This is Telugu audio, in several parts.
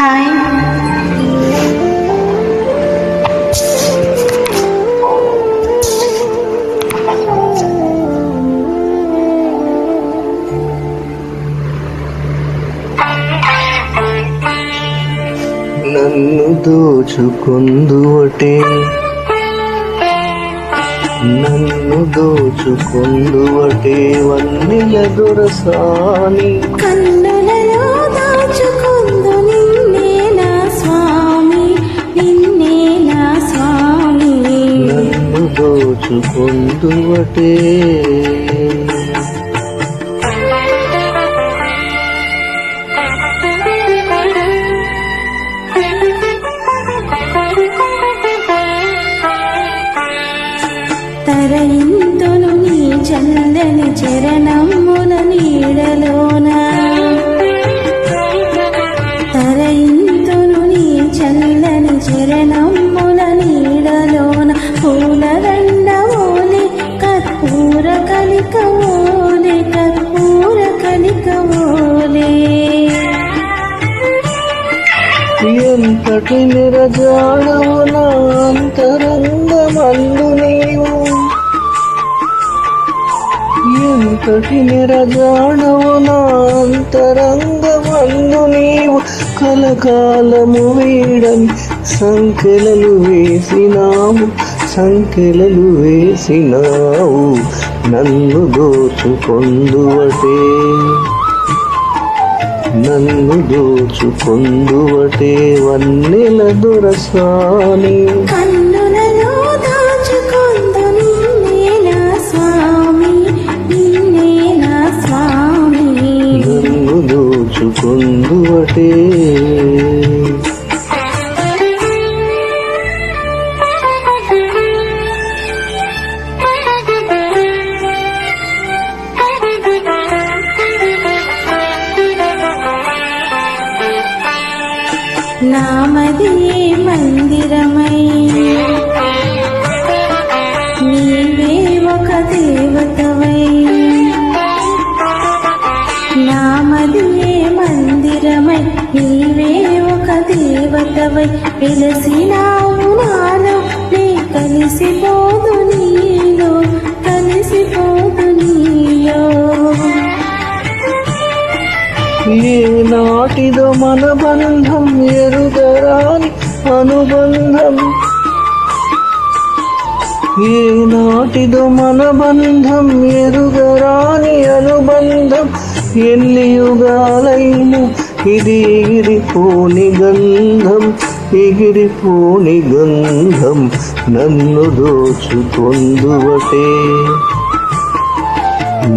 హాయ్. నన్ను దోచుకొందువటే వన్నెల దొరసాని కన్నులలో దాచుకుందు నిన్నే నా స్వామి, నిన్నే నా స్వామి. నన్ను దోచుకొందువటే తరయింతును నీ చల్లని చరణముల నీడలోన, తరయింతును నీ చల్లని చరణముల నీడలోన. పూలదండ ఓలే కర్పూర కలిక ఓలే, కర్పూర కలిక ఓలే. ఎంతటి నిరజాడవు నా అంతరంగమందు నీవు, ఎంతటి నిరజాడవు నా అంతరంగమందు నీవు. కలకాలము వీడని సంఖ్యలలు వేసినావు, సంఖ్యలలు వేసినావు. నన్ను దోచుకొందువటే, నన్ను దోచుకొందువటే వన్నెల దొరసాని. కన్నులలో దాచుకొందు నిన్నే నా స్వామి, నిన్నే నా స్వామి. నన్ను దోచుకొందువటే నామదియే మందిరమై నీవే ఒక దేవతవై, నామదియే మందిరమై నీవే ఒక దేవతవై. వెలసినావు నాలో నే కలిసిపోదు నీలో, కలిసిపోదు నీలో. ఏ నాటిదో మన బంధం ఎరుగరాని అనుబంధం, ఏ నాటిదో మన బంధం ఎరుగరాని అనుబంధం. ఎన్ని యుగాలైన ఇది ఎగిరిపోని గంధం, ఎగిరిపోని గంధం. నన్ను దోచుకొందువటే,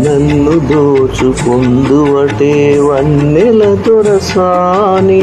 నన్ను దోచుకొందువటే వన్నెల దొరసాని.